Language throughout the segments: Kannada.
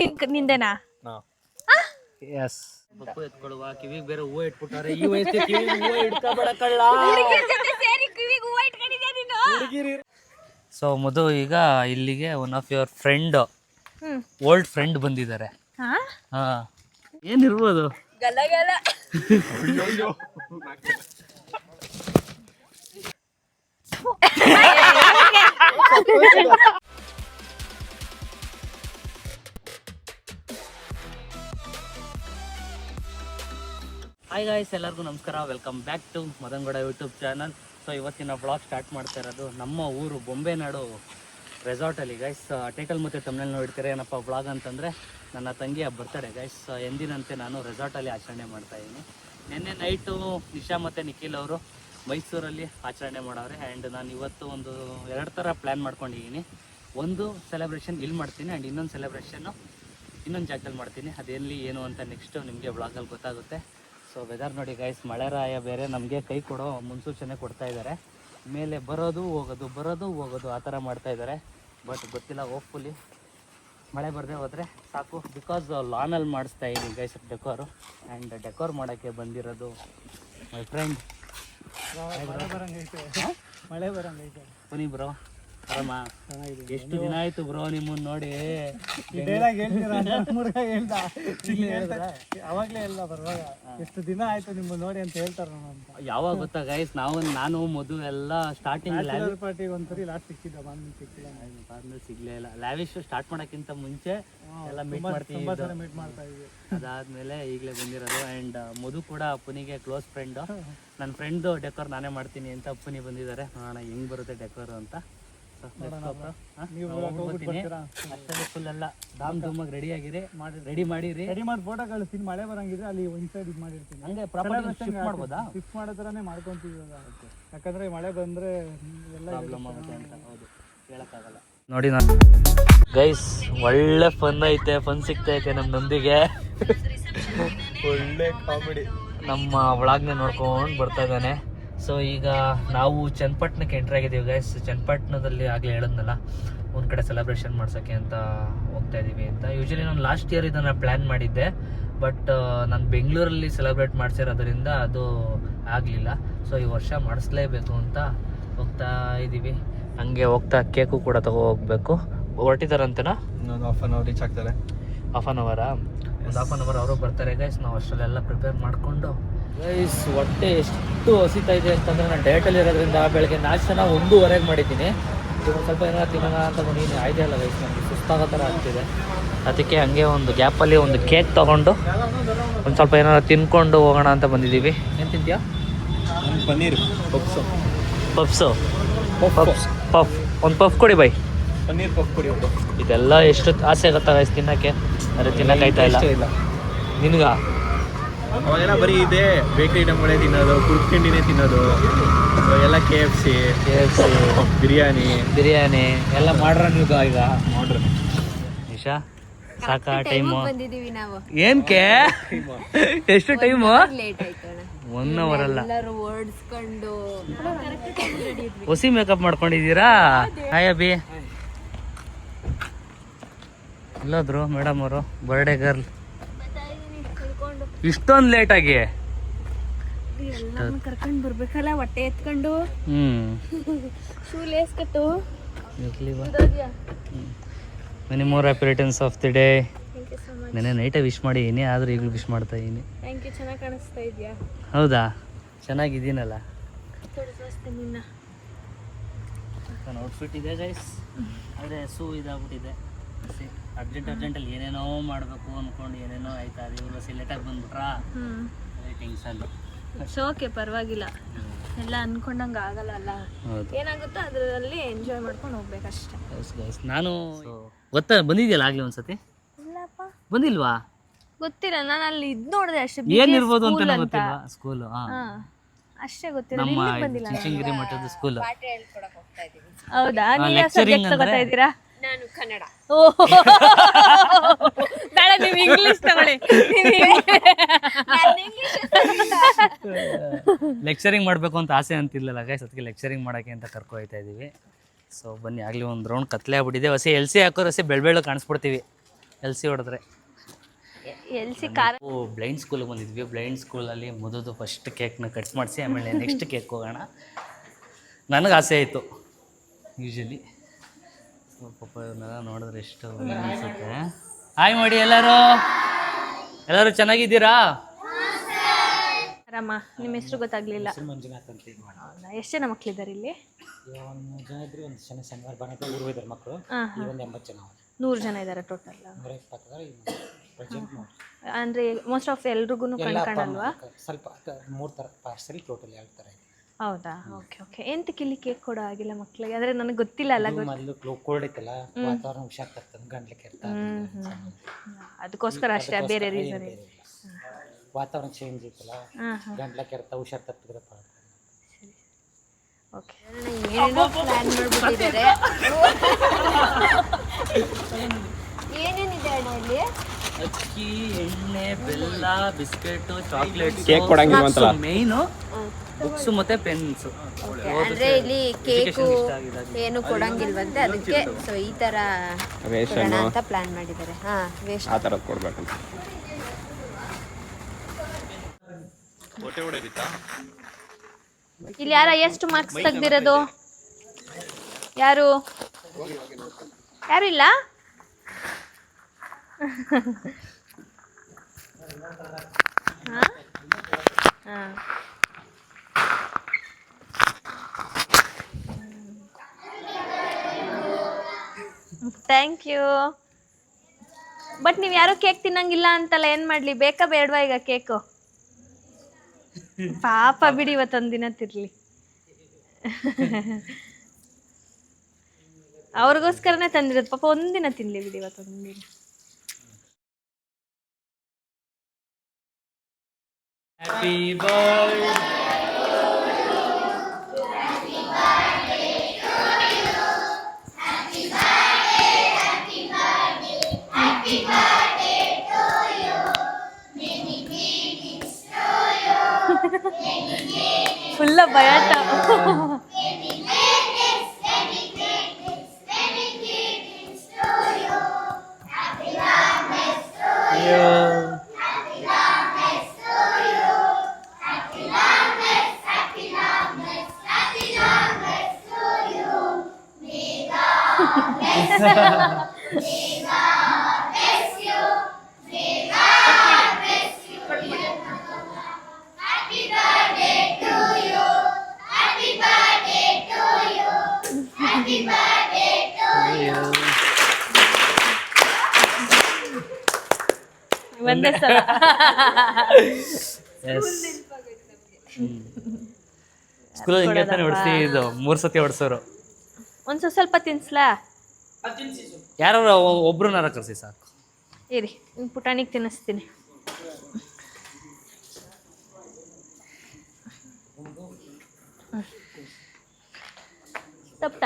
ನಿಂದೇನಾ? ಎಸ್. ಬಪ್ಪು ಎತ್ಕೊಳ್ಳುವ ಕಿವಿಗೆ ಬೇರೆ ಹೂವು ಇಟ್ಬಿಟ್ಟಾರೆ. ಈ ವಯಸ್ಸಿಗೆ ಕಿವಿಗೆ ಹೂವು ಇಟ್ಕೋಬೇಡ ಕಳ್ಳ. ಸೊ ಮಧು, ಈಗ ಇಲ್ಲಿಗೆ one of your friend, old friend ಬಂದಿದ್ದಾರೆ. ಹಾ, ಏನಿರ್ಬೋದು? ಹಾಯ್ ಗಾಯ್ಸ್, ಎಲ್ಲರಿಗೂ ನಮಸ್ಕಾರ. Welcome back to Madan Gowda YouTube channel. So ಇವತ್ತಿನ ಬ್ಲಾಗ್ ಸ್ಟಾರ್ಟ್ ಮಾಡ್ತಾ ಇರೋದು ನಮ್ಮ ಊರು ಬೊಂಬೆನಾಡು ರೆಸಾರ್ಟಲ್ಲಿ ಗೈಸ್. ಟೈಟಲ್ ಮತ್ತು ತಮ್ಮನೇಲಿ ನೋಡ್ತೀರಾ ಏನಪ್ಪ ಬ್ಲಾಗ್ ಅಂತಂದರೆ ನನ್ನ ತಂಗಿಯ ಬರ್ತಡೇ ಗೈಸ್. ಎಂದಿನಂತೆ ನಾನು ರೆಸಾರ್ಟಲ್ಲಿ ಆಚರಣೆ ಮಾಡ್ತಾಯಿದ್ದೀನಿ. ನಿನ್ನೆ ನೈಟು ನಿಶಾ ಮತ್ತು ನಿಖಿಲ್ ಅವರು ಮೈಸೂರಲ್ಲಿ ಆಚರಣೆ ಮಾಡವ್ರೆ. ಆ್ಯಂಡ್ ನಾನು ಇವತ್ತು ಒಂದು 2 ಥರ ಪ್ಲ್ಯಾನ್ ಮಾಡ್ಕೊಂಡಿದ್ದೀನಿ. ಒಂದು ಸೆಲೆಬ್ರೇಷನ್ ಇಲ್ಲಿ ಮಾಡ್ತೀನಿ ಆ್ಯಂಡ್ ಇನ್ನೊಂದು ಸೆಲೆಬ್ರೇಷನ್ನು ಇನ್ನೊಂದು ಜಾಗದಲ್ಲಿ ಮಾಡ್ತೀನಿ. ಅದೇನು ಏನು ಅಂತ ನೆಕ್ಸ್ಟು ನಿಮಗೆ ಬ್ಲಾಗಲ್ಲಿ ಗೊತ್ತಾಗುತ್ತೆ. ಸೊ ವೆದರ್ ನೋಡಿ ಗೈಸ್, ಮಳೆರಾಯ ಬೇರೆ ನಮಗೆ ಕೈ ಕೊಡೋ ಮುನ್ಸೂಚನೆ ಕೊಡ್ತಾ ಇದ್ದಾರೆ. ಮೇಲೆ ಬರೋದು ಹೋಗೋದು ಬರೋದು ಹೋಗೋದು ಆ ಥರ ಮಾಡ್ತಾಯಿದ್ದಾರೆ. ಬಟ್ ಗೊತ್ತಿಲ್ಲ, ಹೋಪ್ಫುಲಿ ಮಳೆ ಬರದೆ ಹೋದರೆ ಸಾಕು. ಬಿಕಾಸ್ ಲಾನಲ್ಲಿ ಮಾಡಿಸ್ತಾ ಇದ್ದೀನಿ ಗೈಸ್ ಡೆಕೋರು. ಆ್ಯಂಡ್ ಡೆಕೋರ್ ಮಾಡೋಕ್ಕೆ ಬಂದಿರೋದು ಮೈ ಫ್ರೆಂಡ್. ಮಳೆ ಬರಂಗೈತೆ ಬನ್ನಿ ಬ್ರೋ, ಆರಾಮ? ಎಷ್ಟು ದಿನ ಆಯ್ತು ಬ್ರೋ ನಿಮ್ಮನ್ನ ನೋಡಿ. ಅವಾಗ್ಲೇ ಹೇಳ್ದ ಬರುವಾಗ ಎಷ್ಟು ದಿನ ಆಯ್ತು ನಿಮ್ಮನ್ನ ನೋಡಿ ಅಂತ ಹೇಳ್ತಾರ. ಯಾವಾಗ ಗೊತ್ತಾ ಗೈಸ್, ನಾನು ಮಧು ಎಲ್ಲ ಸ್ಟಾರ್ಟಿಂಗ್ ಪಾರ್ಟಿ ಒಂದ್ಸರಿ ಲಾಸ್ಟ್ ಸಿಕ್ಕಿದ್ದ, ಆದ್ಮೇಲೆ ಸಿಗ್ಲೇ ಇಲ್ಲ. ಲ್ಯಾವಿಶ್ ಸ್ಟಾರ್ಟ್ ಮಾಡೋಕ್ಕಿಂತ ಮುಂಚೆ ಎಲ್ಲ ಮೀಟ್ ಮಾಡ್ತಾ ಇದ್ವಿ. ಅದಾದ್ಮೇಲೆ ಈಗಲೇ ಬಂದಿರೋದು. ಆ್ಯಂಡ್ ಮಧು ಕೂಡ ಅಪ್ಪನಿಗೆ ಕ್ಲೋಸ್ ಫ್ರೆಂಡು. ನನ್ನ ಫ್ರೆಂಡ್ದು ಡೆಕೋರ್ ನಾನೇ ಮಾಡ್ತೀನಿ ಅಂತ ಅಪ್ಪನಿ ಬಂದಿದ್ದಾರೆ. ನೋಡೋಣ ಹೆಂಗೆ ಬರುತ್ತೆ ಡೆಕೋರ್ ಅಂತ. ಅಷ್ಟೇ ಫುಲ್ ಎಲ್ಲ ಧಾಮ್ ಧೂಮಾಗಿ ರೆಡಿ ಆಗಿರಿ, ರೆಡಿ ಮಾಡಿರಿ. ರೆಡಿ ಮಾಡಿ ಫೋಟೋ ಕಳಿಸ್ತೀನಿ. ಮಳೆ ಬರಂಗಿದ್ರೆ ಅಲ್ಲಿ ಇನ್ಸೈಡ್ ಇದು ಮಾಡಿರ್ತೀನಿ. ಹಂಗೆ ಪ್ರಾಪರ್ ಮಾಡ್ಬೋದಾ? ಶಿಫ್ಟ್ ಮಾಡೋ ಥರನೇ ಮಾಡ್ಕೊಂತೀವಿ. ಯಾಕಂದ್ರೆ ಮಳೆ ಬಂದ್ರೆ ಎಲ್ಲ ಪ್ರಾಬ್ಲಮ್ ಆಗುತ್ತೆ ಅಂತ. ಹೌದು, ಹೇಳಕ್ಕಾಗಲ್ಲ. ನೋಡಿ ನಾನು ಗೈಸ್, ಒಳ್ಳೆ ಫನ್ ಐತೆ, ಫನ್ ಸಿಗ್ತೈತೆ ನಮ್ಮೊಂದಿಗೆ. ಒಳ್ಳೆ ಕಾಮಿಡಿ. ನಮ್ಮ ವ್ಲಾಗ್ನ ನೋಡ್ಕೊಂಡು ಬರ್ತಾ ಇದ್ದಾನೆ. ಸೊ ಈಗ ನಾವು ಚನ್ನಪಟ್ಟಣಕ್ಕೆ ಎಂಟ್ರಿ ಆಗಿದ್ದೀವಿ ಗೈಸ್. ಚನ್ನಪಟ್ಟಣದಲ್ಲಿ ಆಗಲೇ ಹೇಳಿದ್ನಲ್ಲ, ಒಂದು ಕಡೆ ಸೆಲೆಬ್ರೇಷನ್ ಮಾಡ್ಸೋಕ್ಕೆ ಅಂತ ಹೋಗ್ತಾ ಇದ್ದೀವಿ ಅಂತ. ಯೂಶ್ವಲಿ ನಾನು ಲಾಸ್ಟ್ ಇಯರ್ ಇದನ್ನು ಪ್ಲ್ಯಾನ್ ಮಾಡಿದ್ದೆ, ಬಟ್ ನಾನು ಬೆಂಗಳೂರಲ್ಲಿ ಸೆಲೆಬ್ರೇಟ್ ಮಾಡಿಸಿರೋದ್ರಿಂದ ಅದು ಆಗಲಿಲ್ಲ. ಸೊ ಈ ವರ್ಷ ಮಾಡಿಸ್ಲೇಬೇಕು ಅಂತ ಹೋಗ್ತಾ ಇದ್ದೀವಿ. ಹಂಗೆ ಹೋಗ್ತಾ ಕೇಕು ಕೂಡ ಹೋಗ್ಬೇಕು. ಹೊರಟಿದ್ದಾರಂತೆನಾ? ಇನ್ನೊಂದು ಹಾಫ್ ಆನ್ ಅವರ್ ರೀಚ್ ಆಗ್ತಾರೆ. ಹಾಫ್ ಆನ್ ಅವರಾ? ಒಂದು ಹಾಫ್ ಆನ್ ಅವರ್ ಅವರು ಬರ್ತಾರೆ ಗೈಸ್. ನಾವು ಅಷ್ಟರಲ್ಲೆಲ್ಲ ಪ್ರಿಪೇರ್ ಮಾಡಿಕೊಂಡು ಗೈಸ್. ಹೊಟ್ಟೆ ಎಷ್ಟು ಹಸಿತಾ ಇದೆ ಅಂತಂದರೆ, ನಾನು ಡಯಟಲ್ಲಿ ಇರೋದ್ರಿಂದ ಬೆಳಗ್ಗೆ ನಾಷ್ಟನ 1:30ಗೆ ಮಾಡಿದ್ದೀನಿ. ಸ್ವಲ್ಪ ಏನಾರು ತಿನ್ನೋಣ ಅಂತ ಬಂದಿದ್ದೀನಿ. ಆಯ್ತಾ ಇಲ್ಲ ಗೈಸ್, ನನಗೆ ಸುಸ್ತಾಗೋ ಥರ ಆಗ್ತಿದೆ. ಅದಕ್ಕೆ ಹಂಗೆ ಒಂದು ಗ್ಯಾಪಲ್ಲಿ ಒಂದು ಕೇಕ್ ತೊಗೊಂಡು ಒಂದು ಸ್ವಲ್ಪ ಏನಾರು ತಿನ್ಕೊಂಡು ಹೋಗೋಣ ಅಂತ ಬಂದಿದ್ದೀವಿ. ಏನು ತಿಂತೀಯಾ? ಪನ್ನೀರ್ ಪಫ್ಸು. ಪಫ್ಸು ಪಫ್ ಒಂದು ಪಫ್ ಕೊಡಿ ಬೈ. ಪನ್ನೀರ್ ಪಫ್ ಕೊಡಿ. ಇದೆಲ್ಲ ಎಷ್ಟು ಆಸೆ ಆಗುತ್ತಾ ಗೈಸ್ ತಿನ್ನೋಕ್ಕೆ, ಆದರೆ ತಿನ್ನೋಕ್ಕಾಯ್ತಾ ಇಲ್ಲ. ನಿನ್ಗ ಅವಾಗೆಲ್ಲ ಬರೀ ಇದೆ ಬೇಕ್ರಿ ಐಟಮ್ಗಳೇ ತಿನ್ನೋದು, ಕುರ್ತಿಂಡಿನೇ ತಿನ್ನೋದು. ಎಲ್ಲ KFC ಬಿರಿಯಾನಿ ಎಲ್ಲ ಮಾಡ್ರ ನೀವು ಈಗ ಮಾಡ್ರ. ನಿಶಾ ಸಾಕಾ ಟೈಮು? ಏನ್ಕೆ ಎಷ್ಟು ಟೈಮು? 1 ಅವರ್ ಅಲ್ಲ, ಹೊಸಿ ಮೇಕಪ್ ಮಾಡ್ಕೊಂಡಿದ್ದೀರಾ? ಹಾಯ್ ಅಭಿ, ಎಲ್ಲೋದ್ರು ಮೇಡಮ್ ಅವರು? ಬರ್ಡೇ ಗರ್ಲ್ ಇಷ್ಟೊಂದು ಲೇಟಾಗಿ ಕರ್ಕೊಂಡು ಬರ್ಬೇಕಲ್ಲ, ಹೊಟ್ಟೆ ಎತ್ಕೊಂಡು ಶೂ ಲೇಸ್ ಕಟ್ಟು. Many more happy returns of the day. ನೆನ್ನೆ ನೈಟೇ ವಿಶ್ ಮಾಡಿದ್ದೀನಿ, ಆದರೂ ಈಗಲೂ ವಿಶ್ ಮಾಡ್ತಾ ಇದ್ದೀನಿ. ಥ್ಯಾಂಕ್ ಯು, ಚೆನ್ನಾಗಿ ಕಾಣಿಸ್ತಾ ಇದೆಯಾ? ಹೌದಾ? ಚೆನ್ನಾಗಿದ್ದೀನಲ್ಲ. ಔಟ್ಫಿಟ್ ಇದೆ ಗೈಸ್, ಆದರೆ ಶೂ ಇದಾಗ್ಬಿಟ್ಟಿದೆ. ಅರ್ಜೆಂಟಲ್ಲಿ ಏನೇನೋ ಮಾಡಬೇಕು ಅಂದ್ಕೊಂಡು ಏನೇನೋ ಆಯ್ತಾ. ಅದು ಇವಾಗ ಲೇಟಾಗಿ ಬಂದ್ಬಿಟ್ರಾ ಟೆನ್ಷನ್. ಓಕೆ, ಪರವಾಗಿಲ್ಲ, ಎಲ್ಲ ಅನ್ಕೊಂಡಂಗೆ ಆಗಲ್ಲ ಅಲ್ಲ. ಏನಾಗುತ್ತೋ ಅದರಲ್ಲಿ ಎಂಜಾಯ್ ಮಾಡ್ಕೊಂಡು ಹೋಗ್ಬೇಕಷ್ಟೇ. ನಾನು ಗೊತ್ತಾ ಬಂದಿದ್ಯಲ್ಲ ಆಗಲಿ ಒಂದ್ಸತಿ? ಇಲ್ಲಪ್ಪ, ಬಂದಿಲ್ವಾ? ಗೊತ್ತಿಲ್ಲ, ನಾನು ಅಲ್ಲಿ ಇದು ನೋಡಿದೆ ಅಷ್ಟೇ. ಏನಿರ್ಬೋದು ಅಂತ ಗೊತ್ತಿಲ್ಲ. ಸ್ಕೂಲು ಅಷ್ಟೇ ಗೊತ್ತಿಲ್ಲ. ನಮ್ಮ ಚುಂಚನಗಿರಿ ಮಠದ ಸ್ಕೂಲ್. ಹೌದಾ? ನೀವು ಸಬ್ಜೆಕ್ಟ್ ತಗೋತಾ ಇದ್ದೀರಾ? ನಾನು ಕನ್ನಡ. ಬೇಡ, ನೀವು ಇಂಗ್ಲಿಷ್ ತಗೊಳ್ಳಿ. ಲೆಕ್ಚರಿಂಗ್ ಮಾಡಬೇಕು ಅಂತ ಆಸೆ ಅಂತಿಲ್ಲಲ್ಲ ಗೈಸ್, ಅದಕ್ಕೆ ಲೆಕ್ಚರಿಂಗ್ ಮಾಡೋಕ್ಕೆ ಅಂತ ಕರ್ಕೊ ಹೋಗ್ತಾ ಇದ್ದೀವಿ. ಸೊ ಬನ್ನಿ, ಆಗಲಿ ಒಂದು ರೌಂಡ್ ಕತ್ಲೆ ಆಗ್ಬಿಟ್ಟಿದೆ. ಹೊಸ LC ಹಾಕೋರು ಹೊಸ ಬೆಳ್ಬೆಳ್ಳು ಕಾಣಿಸ್ಬಿಡ್ತೀವಿ. ಎಲ್ ಸಿ ಹೊಡೆದ್ರೆ. ಎಲ್ ಸಿ ಕಾರ ಬ್ಲೈಂಡ್ ಸ್ಕೂಲಿಗೆ ಬಂದಿದ್ವಿ. ಬ್ಲೈಂಡ್ ಸ್ಕೂಲಲ್ಲಿ ಮೊದಲು ಫಸ್ಟ್ ಕೇಕ್ನ ಕಟ್ ಮಾಡಿಸಿ ಆಮೇಲೆ ನೆಕ್ಸ್ಟ್ ಕೇಕ್ ಹೋಗೋಣ. ನನಗೆ ಆಸೆ ಆಯಿತು ಯೂಶಲಿ. ಪಾಪ ಇವನ್ನೆಲ್ಲ ನೋಡಿದ್ರೆ ಎಷ್ಟು ಅನಿಸುತ್ತೆ. ಹಾಯ್ ಮಾಡಿ ಎಲ್ಲರೂ ಚೆನ್ನಾಗಿದ್ದೀರಾ? ಆರಾಮ. ನಿಮ್ಮ ಹೆಸರು ಗೊತ್ತಾಗ್ಲಿಲ್ಲ. ಮಂಜುನಾಥ್ ಅಂತ ಇದು ಮಾಡಿ. ಹೌದಾ? ಎಷ್ಟು ಜನ ಮಕ್ಕಳಿದ್ದಾರೆ ಇಲ್ಲಿ? ಒಂದು ಜನ ಇದ್ರೆ ಒಂದು ಶನಿವಾರ ಬಂದ ಊರು ಇದ್ದಾರೆ ಮಕ್ಕಳು. ಹಾಂ ಒಂದು 80 ಜನ, 100 ಜನ ಇದ್ದಾರೆ ಟೋಟಲ್. 120 ಪ್ರೆಸೆಂಟ್ ನೋಡಿ. ಅಂದರೆ ಮೋಸ್ಟ್ ಆಫ್ ಎಲ್ರಿಗೂ ಕಣ್ಕಾಣಲ್ವಾ? ಸ್ವಲ್ಪ 3 ಥರ ಪಾರ್ಸಲ್, ಟೋಟಲ್ 2 ಥರ ಇದೆ. ಹೌದಾ? Okay okay. ಎಂತಕ್ಕೆ ಇಲ್ಲಿ ಕೇಕ್ ಕೊಡೋ ಆಗಿಲ್ಲ ಮಕ್ಕಳಿಗೆ? ಅಂದರೆ ನನಗೆ ಗೊತ್ತಿಲ್ಲ ಅಲ್ಲ. ಮೊದಲು ಕೋಲ್ಡ್ ಇತ್ತಲ್ಲ, ವಾತಾವರಣ ಹುಷಾರ್ ತರ್ತದೆ, ಗಂಟ್ಲಿಕ್ಕೆ ಇರ್ತಾರೆ. ಅದಕ್ಕೋಸ್ಕರ ಅಷ್ಟೇ, ಬೇರೆ ರೀಸನ್ ಇಲ್ಲ. ವಾತಾವರಣ ಚೇಂಜ್ ಇತ್ತಲ್ಲ, ಗಂಟ್ಲಕ್ಕೆ ಇರ್ತಾ ಹುಷಾರ್ ತಪ್ಪಿದ್ರೆ ಓಕೆ. ಏನೇನೋ ಪ್ಲಾನ್ ಮಾಡ್ಬಿಟ್ಟಿದ್ದಾರೆ. ಏನೇನಿದೆ ಅಣ್ಣ ಇಲ್ಲಿ? ಅಕ್ಕಿ, ಎಣ್ಣೆ, ಬೆಲ್ಲ, ಬಿಸ್ಕೆಟು, ಚಾಕ್ಲೇಟ್ಸ್, ಕೇಕ್ ಕೊಡಂಗಿಲ್ವಂತಲ್ಲ ಮೇಯ್ನು ಬುಕ್ಸ್ ಮತ್ತೆ ಪೆನ್ಸ್. ಅಂದ್ರೆ ಇಲ್ಲಿ ಕೇಕು ಏನು ಕೊಡಂಗಿಲ್ವಂತೆ, ಅದಕ್ಕೆ ಸೊ ಈ ತರ ಕೊಡೋಣ ಅಂತ ಪ್ಲಾನ್ ಮಾಡಿದ್ದಾರೆ. ಹಾ, ವೇಸ್ಟ್ ಆ ಥರದ್ದು ಕೊಡ್ಬೇಕಂತ. ಇಲ್ಲಿ ಯಾರ ಎಷ್ಟು ಮಾರ್ಕ್ಸ್ ತೆಗ್ದಿರೋದು? ಯಾರು ಇಲ್ಲ? Thank you. ಬಟ್ ನೀವು ಯಾರು ಕೇಕ್ ತಿನ್ನಂಗಿಲ್ಲ ಅಂತಲ್ಲ, ಏನು ಮಾಡಲಿ? ಬೇಕಾ ಬೇಡವಾ ಈಗ ಕೇಕು? ಪಾಪ ಬಿಡಿ, ಇವತ್ತೊಂದಿನ ತಿರ್ಲಿ. ಅವ್ರಿಗೋಸ್ಕರನೇ ತಂದಿರೋದು. ಪಾಪ ಒಂದಿನ ತಿನ್ಲಿ ಬಿಡಿ, ಇವತ್ತೊಂದಿನ. Happy birthday. ಫುಲ್ಲ ಬಯಾಟ. ಒಂದೇ ಸಲ. ಸ್ಕೂಲಲ್ಲಿ ಹಿಂಗೆ ತಾನೆ ಹೊಡ್ಸಿದ್ದು, 3 ಸತಿ ಹೊಡ್ಸೋರು. ಒಂದು ಸ್ವಲ್ಪ ತಿನ್ಸ್ಲಾ? ಯಾರು ಒಬ್ರನ್ನಾರ ಕರ್ಸಿ ಸಾಕು. ಇರಿ, ಪುಟಾಣಿಗೆ ತಿನ್ನಿಸ್ತೀನಿ. ತಪ್ಪ.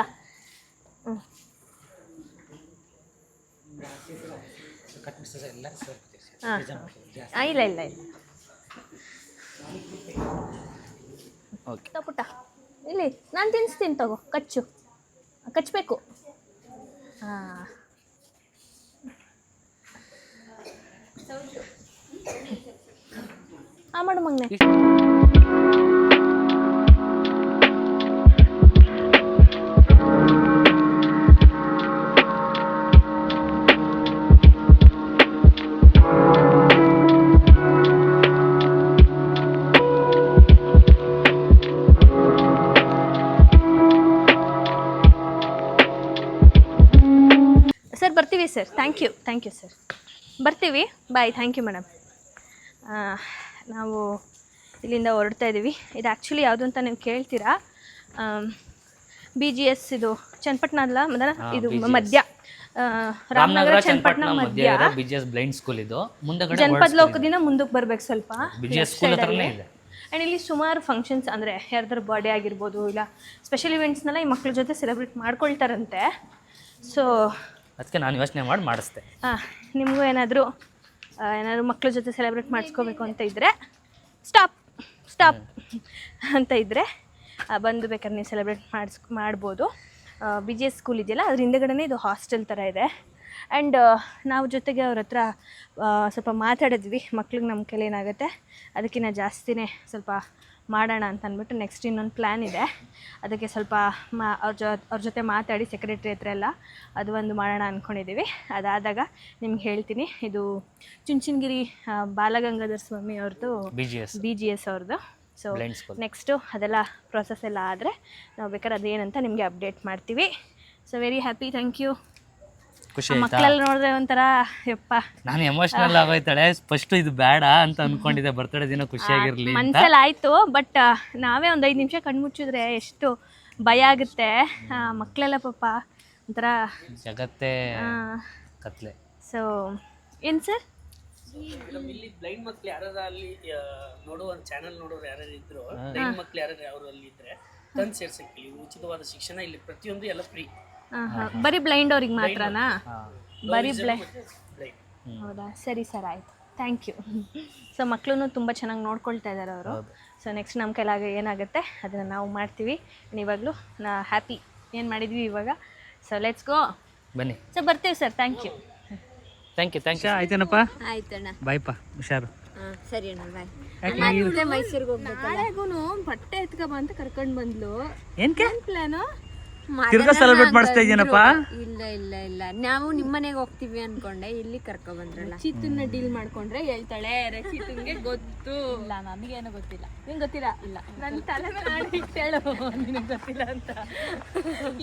ಹಾಂ, ಇಲ್ಲ ಇಲ್ಲ ಇಲ್ಲ. ಓಕೆ ಪುಟ್ಟ ಇಲ್ಲಿ ನಾನು ತಿನ್ನಿಸ್ತೀನಿ, ತಗೋ. ಕಚ್ಚಬೇಕು. ಹಾಂ, ಮಾಡು ಮಗನೆ. ಸರ್ ಬರ್ತೀವಿ ಸರ್. Thank you sir. ಬರ್ತೀವಿ. ಬಾಯ್. Thank you madam. ನಾವು ಇಲ್ಲಿಂದ ಹೊರಡ್ತಾ ಇದ್ದೀವಿ. ಇದು ಆ್ಯಕ್ಚುಲಿ ಯಾವುದು ಅಂತ ನೀವು ಕೇಳ್ತೀರಾ? BGS ಇದು ಚನ್ನಪಟ್ಟಣ ಅಲ್ಲ ಮದನ, ಇದು ಮಧ್ಯ ರಾಮನಗರ ಚನ್ನಪಟ್ಟಣ ಮಧ್ಯ BGS ಬ್ಲೈಂಡ್ ಸ್ಕೂಲ್. ಇದು ಮುಂದಗಡೆ ಜನಪದ ಲೋಕದಿಂದ ಮುಂದಕ್ಕೆ ಬರ್ಬೇಕು ಸ್ವಲ್ಪ. BGS ಸ್ಕೂಲ್ ಹತ್ರನೇ ಇದೆ. ಆ್ಯಂಡ್ ಇಲ್ಲಿ ಸುಮಾರು ಫಂಕ್ಷನ್ಸ್, ಅಂದರೆ ಯಾರ್ದಾರು ಬರ್ಡೇ ಆಗಿರ್ಬೋದು, ಇಲ್ಲ ಸ್ಪೆಷಲ್ ಇವೆಂಟ್ಸ್ನೆಲ್ಲ ಈ ಮಕ್ಳ ಜೊತೆ ಸೆಲೆಬ್ರೇಟ್ ಮಾಡ್ಕೊಳ್ತಾರಂತೆ. ಸೊ ಅದಕ್ಕೆ ನಾನು ಯೋಚನೆ ಮಾಡಿ ಮಾಡಿಸ್ದೆ. ನಿಮಗೂ ಏನಾದರೂ ಮಕ್ಳ ಜೊತೆ ಸೆಲೆಬ್ರೇಟ್ ಮಾಡಿಸ್ಕೋಬೇಕು ಅಂತ ಇದ್ದರೆ, ಸ್ಟಾಪ್ ಅಂತ ಇದ್ದರೆ ಬಂದು ಬೇಕಾದ್ರೆ ನೀವು ಸೆಲೆಬ್ರೇಟ್ ಮಾಡ್ಬೋದು. BGS ಸ್ಕೂಲ್ ಇದೆಯಲ್ಲ, ಅದ್ರ ಹಿಂದೆಗಡೆನೇ ಇದು ಹಾಸ್ಟೆಲ್ ಥರ ಇದೆ. ಆ್ಯಂಡ್ ನಾವು ಜೊತೆಗೆ ಅವ್ರ ಹತ್ರ ಸ್ವಲ್ಪ ಮಾತಾಡಿದ್ವಿ, ಮಕ್ಳಿಗೆ ನಮ್ಮ ಕೈಲಿ ಏನಾಗುತ್ತೆ ಅದಕ್ಕಿಂತ ಜಾಸ್ತಿನೇ ಸ್ವಲ್ಪ ಮಾಡೋಣ ಅಂತ ಅಂದ್ಬಿಟ್ಟು ನೆಕ್ಸ್ಟ್ ಇನ್ನೊಂದು ಪ್ಲ್ಯಾನ್ ಇದೆ. ಅದಕ್ಕೆ ಸ್ವಲ್ಪ ಅವ್ರ ಜೊತೆ ಮಾತಾಡಿ ಸೆಕ್ರೆಟ್ರಿ ಹತ್ರ ಎಲ್ಲ ಅದು ಒಂದು ಮಾಡೋಣ ಅಂದ್ಕೊಂಡಿದ್ದೀವಿ. ಅದಾದಾಗ ನಿಮ್ಗೆ ಹೇಳ್ತೀನಿ. ಇದು ಚುಂಚನಗಿರಿ ಬಾಲಗಂಗಾಧರ ಸ್ವಾಮಿ ಅವ್ರದ್ದು BGS ಅವ್ರದ್ದು. ಸೊ ನೆಕ್ಸ್ಟು ಅದೆಲ್ಲ ಪ್ರೊಸೆಸ್ ಎಲ್ಲ ಆದರೆ ನಾವು ಬೇಕಾದ್ರೆ ಅದೇನಂತ ನಿಮಗೆ ಅಪ್ಡೇಟ್ ಮಾಡ್ತೀವಿ. So very happy, thank you. ಮಕ್ಕಳೆಲ್ಲ ನೋಡಿದ್ರೆ ಒಂಥರ ಯಪ್ಪ ನಾನು ಎಮೋಷನಲ್ ಆಗೋಯ್ತಾಳೆ. ಫಸ್ಟ್ ಇದು ಬೇಡ ಅಂತ ಅನ್ಕೊಂಡಿದ್ದೆ, ಬರ್ತಡೇ ದಿನ ಖುಷಿಯಾಗಿರ್ಲಿ ಮನ್ಸಲ್ಲಿ ಆಯಿತು. ಬಟ್ ನಾವೇ ಒಂದು 5 ನಿಮಿಷ ಕಣ್ಮುಚ್ಚಿದ್ರೆ ಎಷ್ಟು ಭಯ ಆಗುತ್ತೆ. ಮಕ್ಕಳೆಲ್ಲ ಪಾಪ ಒಂಥರ ಜಗತ್ತೇ ಕತ್ಲೆ. ಸೊ ಏನು ಸರ್ ಇಲ್ಲಿ ಬ್ಲೈಂಡ್ ಮಕ್ಳು ಯಾರು ಅಲ್ಲಿ ನೋಡುವ ಚಾನಲ್ ನೋಡೋರು ಯಾರು ಇದ್ರು, ಬ್ಲೈಂಡ್ ಮಕ್ಳು ಯಾರು ಅವರು ಅಲ್ಲಿ ಇದ್ರೆ ತಂದು ಸೇರ್ಸಕ್ಕೆ ಇಲ್ಲಿ ಉಚಿತವಾದ ಶಿಕ್ಷಣ, ಇಲ್ಲಿ ಪ್ರತಿಯೊಂದು ಎಲ್ಲ ಫ್ರೀ. ಬರೀ ಬ್ಲೈಂಡ್ ಅವ್ರಿಗೆ ಮಾತ್ರನಾ? ಬರೀ ಬ್ಲೈಂಡ್, ಹೌದಾ? ಸರಿ ಸರ್, ಆಯಿತು, ಥ್ಯಾಂಕ್ ಯು. ಸೊ ಮಕ್ಕಳನ್ನು ತುಂಬ ಚೆನ್ನಾಗಿ ನೋಡ್ಕೊಳ್ತಾ ಇದ್ದಾರೆ ಅವರು. ಸೊ ನೆಕ್ಸ್ಟ್ ನಮ್ಮ ಕೈಲಾಗ ಏನಾಗುತ್ತೆ ಅದನ್ನು ನಾವು ಮಾಡ್ತೀವಿ. ಇವಾಗಲೂ ಹ್ಯಾಪಿ ಏನು ಮಾಡಿದ್ವಿ ಇವಾಗ. ಸೊ ಲೆಟ್ಸ್ ಗೋ, ಬನ್ನಿ. ಸೊ ಬರ್ತೀವಿ ಸರ್. Thank you. ಆಯ್ತೇನಪ್ಪ? ಆಯ್ತಣ್ಣ, ಬಾಯ್ಪ, ಹುಷಾರು. ಸರಿ ಅಣ್ಣ, ಬಾಯ್. ಮತ್ತೆ ಮೈಸೂರಿಗೆ ನಾಳೆಗೂ ಬಟ್ಟೆ ಎತ್ಕೊ ಬಾ ಅಂತ ಕರ್ಕೊಂಡು ಬಂದ್ಲು. ಏನ್ ಪ್ಲಾನು? ತಿರ್ಗಾ ಸೆಲೆಬ್ರೇಟ್ ಮಾಡಿಸ್ತಾ ಇದೀನಪ್ಪ. ಇಲ್ಲ ಇಲ್ಲ ಇಲ್ಲ, ನಾವು ನಿಮ್ಮನೆಗೆ ಹೋಗ್ತೀವಿ ಅನ್ಕೊಂಡೆ, ಇಲ್ಲಿ ಕರ್ಕೊ ಬಂದ್ರಲ್ಲ. ರಚಿತನ್ನ ಡೀಲ್ ಮಾಡ್ಕೊಂಡ್ರೆ ಹೇಳ್ತಾಳೆ, ರಚಿತನ್ಗೆ ಗೊತ್ತು. ಇಲ್ಲ, ನನಗೇನು ಗೊತ್ತಿಲ್ಲ. ನಿಂಗೆ ಗೊತ್ತಿಲ್ಲ? ಇಲ್ಲ, ನನ್ನ ತಲೆ ಮೇಲೆ ಇಟ್ಟೇಳು ನಿನಗೆ ಗೊತ್ತಿಲ್ಲ ಅಂತ.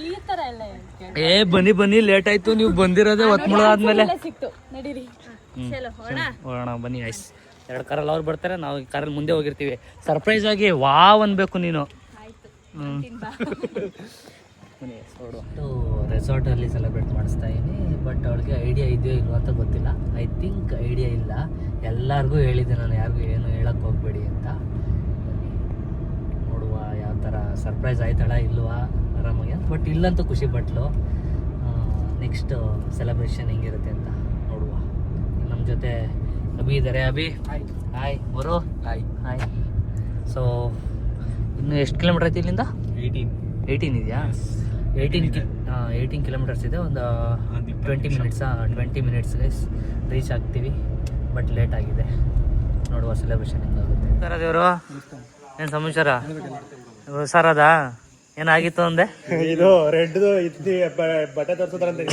ಈ ಥರ ಎಲ್ಲ ಹೇಳ್ತೇನೆ. ಬನ್ನಿ ಬನ್ನಿ, ಲೇಟ್ ಆಯ್ತು, ನೀವು ಬಂದಿರೋದೇ ಹೊತ್ಮುಳ ಆದ್ಮೇಲೆ. ಸಿಕ್ತು, ನಡೀರಿ. ಚಲೋ ಹೋಗೋಣ ಬನ್ನಿ. ಐಸ್ 2 ಕಾರಲ್ಲಿ ಅವ್ರು ಬರ್ತಾರೆ, ನಾವು ಕಾರಲ್ಲಿ ಮುಂದೆ ಹೋಗಿರ್ತೀವಿ. ಸರ್ಪ್ರೈಸ್ ಆಗಿ ವಾವ್ ಅನ್ಬೇಕು ನೀನು. ರೆಸಾರ್ಟಲ್ಲಿ ಸೆಲೆಬ್ರೇಟ್ ಮಾಡಿಸ್ತಾ ಇದ್ದೀನಿ. ಬಟ್ ಅವಳಿಗೆ ಐಡಿಯಾ ಇದೆಯೋ ಇಲ್ವೋ ಅಂತ ಗೊತ್ತಿಲ್ಲ. ಐ ಥಿಂಕ್ ಐಡಿಯಾ ಇಲ್ಲ. ಎಲ್ಲರಿಗೂ ಹೇಳಿದ್ದೆ ನಾನು, ಯಾರಿಗೂ ಏನು ಹೇಳಕ್ಕೆ ಹೋಗ್ಬೇಡಿ ಅಂತ. ನೋಡುವ ಯಾವ ಥರ ಸರ್ಪ್ರೈಸ್ ಆಯ್ತಾಳ ಇಲ್ವಾ ಆರಾಮಾಗಿ. ಬಟ್ ಇಲ್ಲಂತೂ ಖುಷಿ ಪಟ್ಲು. ನೆಕ್ಸ್ಟ್ ಸೆಲೆಬ್ರೇಷನ್ ಹೆಂಗಿರುತ್ತೆ ಅಂತ ನೋಡುವ. ನಮ್ಮ ಜೊತೆ ಅಭಿ ಇದ್ದಾರೆ. ಅಭಿ ಹಾಯ್. ಬರೋ ಹಾಯ್. ಸೊ ಇನ್ನು ಎಷ್ಟು ಕಿಲೋಮೀಟರ್ ಐತಿ ಇಲ್ಲಿಂದ? 18 ಇದೆಯಾ? 18 ಕಿಲೋಮೀಟರ್ಸ್ ಇದೆ. ಒಂದು 20 ಮಿನಿಟ್ಸ್ ಗೈಸ್ ರೀಚ್ ಆಗ್ತೀವಿ. ಬಟ್ ಲೇಟ್ ಆಗಿದೆ. ನೋಡುವ ಸೆಲೆಬ್ರೇಷನ್ ಹೆಂಗಾಗುತ್ತೆ. ಸರ್ ದೇವರು ಏನು ಸಮಾಚಾರ? ಸರ್ ಅದಾ ಏನಾಗಿತ್ತು ಅಂದೆ? ಇದು ರೆಡ್ದು ಇದ್ದು ಬಟ್ಟೆ ತೋರಿಸೋದ್ರಂತೆ.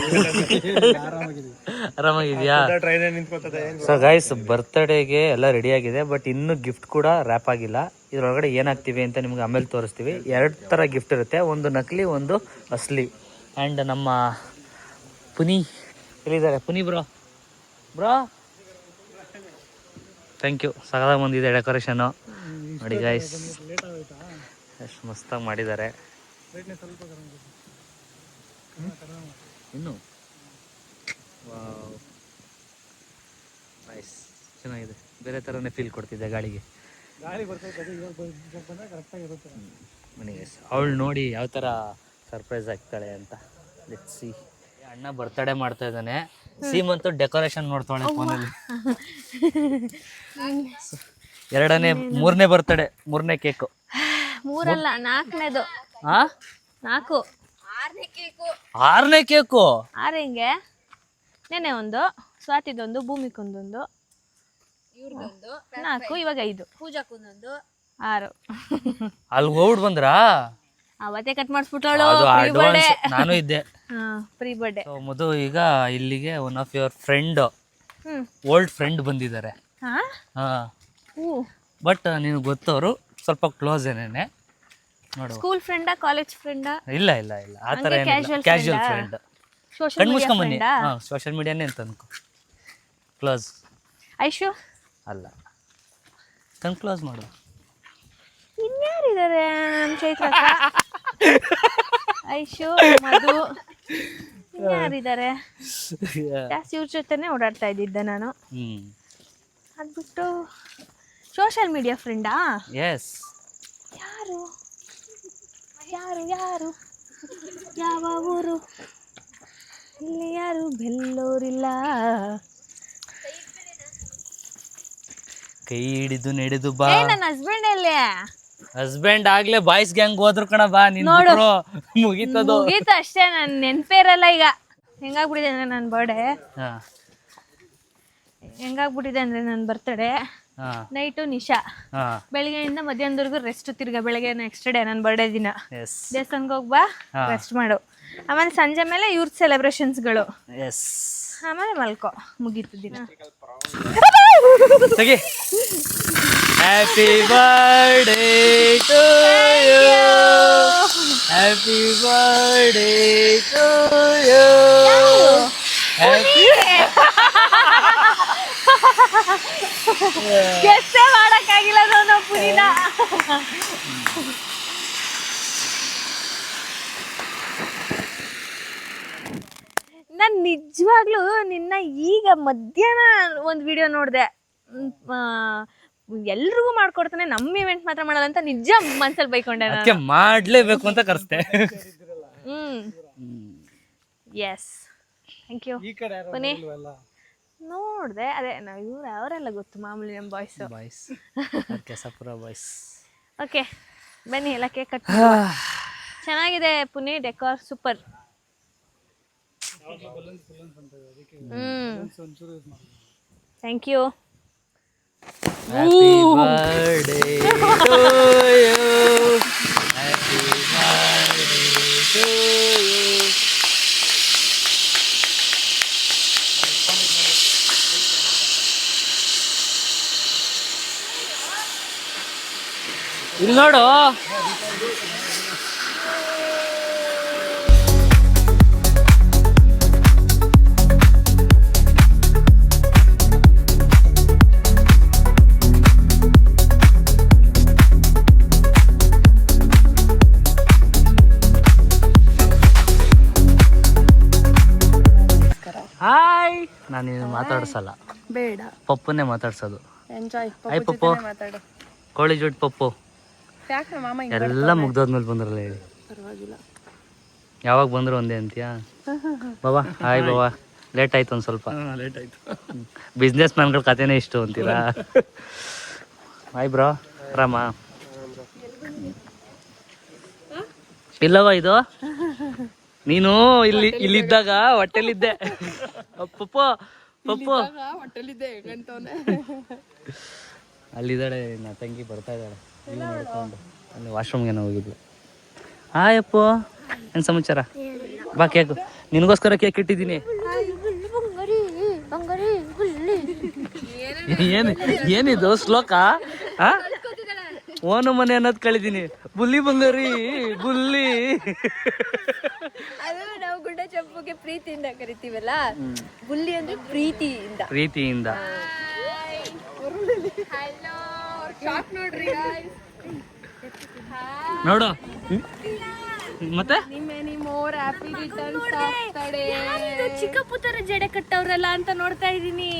ಆರಾಮಾಗಿದೆಯಾ? ಟ್ರೈನ್ ನಿಂತ್ಕೊತದೆ. ಸೊ ಗೈಸ್, ಬರ್ತ್ಡೇಗೆ ಎಲ್ಲ ರೆಡಿ ಆಗಿದೆ. ಬಟ್ ಇನ್ನೂ ಗಿಫ್ಟ್ ಕೂಡ ರ್ಯಾಪ್ ಆಗಿಲ್ಲ. ಇದ್ರೊಳಗಡೆ ಏನಾಗ್ತೀವಿ ಅಂತ ನಿಮ್ಗೆ ಆಮೇಲೆ ತೋರಿಸ್ತೀವಿ. 2 ಥರ ಗಿಫ್ಟ್ ಇರುತ್ತೆ, ಒಂದು ನಕಲಿ, ಒಂದು ಅಸಲಿ. ಆ್ಯಂಡ್ ನಮ್ಮ ಪುನಿ ಎಲ್ಲಿದ್ದಾರೆ? ಪುನಿ ಬ್ರೋ ಥ್ಯಾಂಕ್ ಯು. ಸಗದಾಗ ಬಂದಿದೆ ಡೆಕೋರೇಷನ್ನು ನೋಡಿ ಗೈಸ್, ಎಷ್ಟು ಮಸ್ತಾಗಿ ಮಾಡಿದ್ದಾರೆ. ಇನ್ನು ನೈಸ್, ಚೆನ್ನಾಗಿದೆ. ಬೇರೆ ಥರನೇ ಫೀಲ್ ಕೊಡ್ತಿದ್ದೆ ಗಾಳಿಗೆ. ಅವಳು ನೋಡಿ ಯಾವ ಥರ ಸರ್ಪ್ರೈಸ್ ಆಗ್ತಾಳೆ ಅಂತ. Let's see. ಅಣ್ಣ ಬರ್ತಡೇ ಮಾಡ್ತಾ ಇದ್ದಾನೆ. ಸೀಮಂತು ಡೆಕೋರೇಷನ್ ನೋಡ್ತಾಳೆ ಫೋನಲ್ಲಿ. 3ನೇ ಬರ್ತಡೇ, 3ನೇ ಕೇಕು. 3 ಅಲ್ಲ, 4ನೇದು. 4, 6ನೇ ಕೇಕು. 6 ಹಿಂಗೆ. ನೆನೆ ಒಂದು, ಸ್ವಾತಿದೊಂದು, ಭೂಮಿಕೊಂದೊಂದು, 4, ಇವಾಗ 5, ಪೂಜಾಕೊಂದೊಂದು, 6. ಅಲ್ಲಿ ಹೋಗ್ಬಿಟ್ಟು ಬಂದ್ರಾ? ಅವತ್ತೇ ಕಟ್ ಮಾಡಿಸ್ಬಿಟ್ಟವಳು. ನಾನು ಇದ್ದೆ. Pre birthday. ಮಧು ಈಗ ಇಲ್ಲಿಗೆ one of your friend, old friend ಬಂದಿದ್ದಾರೆ. ಬಟ್ ನಿನಗೆ ಗೊತ್ತವರು ಸ್ವಲ್ಪ ಕ್ಲೋಸ್ ಏನೇನೆ ನೋಡು. ಸ್ಕೂಲ್ ಫ್ರೆಂಡಾ, ಕಾಲೇಜ್ ಫ್ರೆಂಡಾ? ಇಲ್ಲ ಆ ಥರ ಏನಿಲ್ಲ, ಕ್ಯಾಶುವಲ್ ಫ್ರೆಂಡ್. ಕಣ್ಮುಸ್ಕೊಂಬನ್ನಿ. ಸೋಷಿಯಲ್ ಮೀಡಿಯಾನೇ ಅಂತ ಅನ್ಕೋ. ಕ್ಲೋಸ್ ಐಶು ಅಲ್ಲ, ಕಣ್ ಕ್ಲೋಸ್ ಮಾಡು. ಇನ್ಯಾರಿದ್ದಾರೆ? ನಮ್ಮ ಚೈತ್ರ, ಐಶು, ಮಧು, ಇನ್ಯಾರಿದ್ದಾರೆ? ಜಾಸ್ತಿ ಇವ್ರ ಜೊತೆನೆ ಓಡಾಡ್ತಾ ಇದ್ದಿದ್ದೆ ನಾನು. ಅದ್ಬಿಟ್ಟು ಸೋಷಿಯಲ್ ಮೀಡಿಯಾ ಫ್ರೆಂಡಾ? ಎಸ್. ಯಾರು ಯಾರು ಯಾರು ಯಾವ ಊರು? ಇಲ್ಲಿ ಯಾರು ಬೆಲ್ಲೋರಿಲ್ಲ. ಕೈ ಹಿಡಿದು ನಡೆದು ಬಾ. ನನ್ನ ಹಸ್ಬೆಂಡ್ ಅಲ್ಲೇ. ಹಸ್ಬೆಂಡ್ ಆಗ್ಲೇ ಬಾಯ್ಸ್ ಗ್ಯಾಂಗ್ ಹೋದ್ರು ಕಣ. ಬಾ ನೀನು ಮುಗೀತದು. ಮುಗೀತು ಅಷ್ಟೇ, ನನ್ ನೆನ್ಪೇ ಇರಲ್ಲ ಈಗ. ಹೆಂಗಾಗ್ಬಿಟ್ಟಿದೆ ಅಂದರೆ ನನ್ನ ಬರ್ಡೇ ಹಾಂ ಹೆಂಗಾಗ್ಬಿಟ್ಟಿದೆ ಅಂದರೆ ನನ್ನ ಬರ್ತಡೇ ಹಾಂ ನೈಟು ನಿಶಾ ಹಾಂ ಬೆಳಿಗ್ಗೆಯಿಂದ ಮಧ್ಯಾಹ್ನದವರೆಗೂ ರೆಸ್ಟ್ ತಿರ್ಗಾ ಬೆಳಗ್ಗೆ ನೆಕ್ಸ್ಟ್ ಡೇ ನನ್ನ ಬರ್ಡೇ ದಿನ ಎಸ್ ದೇವಸ್ಥಾನಕ್ಕೆ ಹೋಗ್ಬಾ ರೆಸ್ಟ್ ಮಾಡು ಆಮೇಲೆ ಸಂಜೆ ಮೇಲೆ ಇವ್ರ ಸೆಲೆಬ್ರೇಷನ್ಸ್ಗಳು ಎಸ್ ಆಮೇಲೆ ಮಲ್ಕೋ ಮುಗೀತು ದಿನ ತೆಗಿ happy birthday to you happy birthday to you ಗೆಸ್ಸೇ ಮಾಡೋಕ್ಕಾಗಿಲ್ಲ ನಾನು ಪುನೀನ ನಾನು ನಿಜವಾಗ್ಲೂ ನಿನ್ನ ಈಗ ಮಧ್ಯಾಹ್ನ ಒಂದು ವಿಡಿಯೋ ನೋಡಿದೆ ಎಲ್ರಿಗೂ ಮಾಡ್ಕೊಡ್ತಾನೆ ನಮ್ಮ ಇವೆಂಟ್ ಮಾತ್ರ ಮಾಡಲ್ಲ ಅಂತ ನಿಜ ಮನ್ಸಲ್ಲಿ ಬೈಕೊಂಡೆ ನಾನು. ಅದಕ್ಕೆ ಮಾಡಲೇಬೇಕು ಅಂತ ಕರೆಸ್ತೆ. ಎಸ್ ಥ್ಯಾಂಕ್ ಯು ಪುನಿ ನೋಡಿದೆ ಅದೇ ನಾವು ಇವ್ರು ಅವರೆಲ್ಲ ಗೊತ್ತು ಮಾಮೂಲಿ ನಮ್ಮ boys boys Kesapura boys. Okay ಬನ್ನಿ ಎಲ್ಲ ಕೇಕ್ ಕಟ್ ಚೆನ್ನಾಗಿದೆ Puni decor super. Thank you. Happy birthday to you happy birthday to you. ಇಲ್ಲಿ ನೋಡು ಹಾಯ್. ನಾನು ಮಾತಾಡ್ಸಲ್ಲ, ಬೇಡ ಪಪ್ಪನ್ನೇ ಮಾತಾಡ್ಸೋದು. ಎಂಜಾಯ್. ಹಾಯ್ ಪಪ್ಪು, ಮಾತಾಡು. ಕೋಳಿ ಜೋಡ್ ಪಪ್ಪು ಯಾಕೆ ಮಾಮ ಎಲ್ಲ ಮುಗ್ದೋದ್ಮೇಲೆ ಬಂದ್ರಲ್ಲ ಹೇಳಿ. ಪರವಾಗಿಲ್ಲ. ಯಾವಾಗ ಬಂದ್ರು ಒಂದೇ ಅಂತೀಯಾ ಬಾಬಾ? ಹಾಯ್ ಬಾಬಾ, ಲೇಟ್ ಆಯ್ತು ಒಂದು ಸ್ವಲ್ಪ. ಲೇಟ್ ಆಯ್ತು. ಬಿಸ್ನೆಸ್ ಮ್ಯಾನ್ಗಳ ಕಥೆನೇ ಇಷ್ಟು ಅಂತೀರಾ? ಹಾಯ್ ಬ್ರೋ, ಆರಾಮ? ಇಲ್ಲವ ಇದು ನೀನು ಇಲ್ಲಿದ್ದಾಗ ಹೊಟ್ಟೆಲಿದ್ದೆ. ಪಪ್ಪು ಪಪ್ಪು ಅಲ್ಲಿದ್ದಾಳೆ ನಾ ತಂಗಿ, ಬರ್ತಾ ಇದ್ದಾಳೆ ನೋಡ್ಕೊಂಡು. ಅಲ್ಲಿ ವಾಶ್ರೂಮ್ಗೆ ಹೋಗಿದ್ಲು. ಹಾಯ್ ಅಪ್ಪು, ಏನು ಸಮಾಚಾರ? ಬಾ ಕೇಕು, ನಿನಗೋಸ್ಕರ ಕೇಕ್ ಇಟ್ಟಿದ್ದೀನಿ. ಏನಿದು ಶ್ಲೋಕ? ಓನು ಮನೆ ಅನ್ನೋದು ಕಳಿದೀನಿ. ಬುಲ್ಲಿ ಬಂಗಾರಿ ಬುಲ್ಲಿ. ಅದು ನಾವು ಗುಡ್ಡ ಚಪ್ಪುಗೆ ಪ್ರೀತಿಯಿಂದ ಕರಿತೀವಲ್ಲ, ಬುಲ್ಲಿ ಅಂದ್ರೆ ಪ್ರೀತಿಯಿಂದ. ಪ್ರೀತಿಯಿಂದ. ನೋಡು ಮತ್ತೆ ಚಿಕ್ಕ ಪುತ್ತರ ಜಡೆ ಕಟ್ಟವ್ರಲ್ಲ ಅಂತ ನೋಡ್ತಾ ಇದ್ದೀನಿ.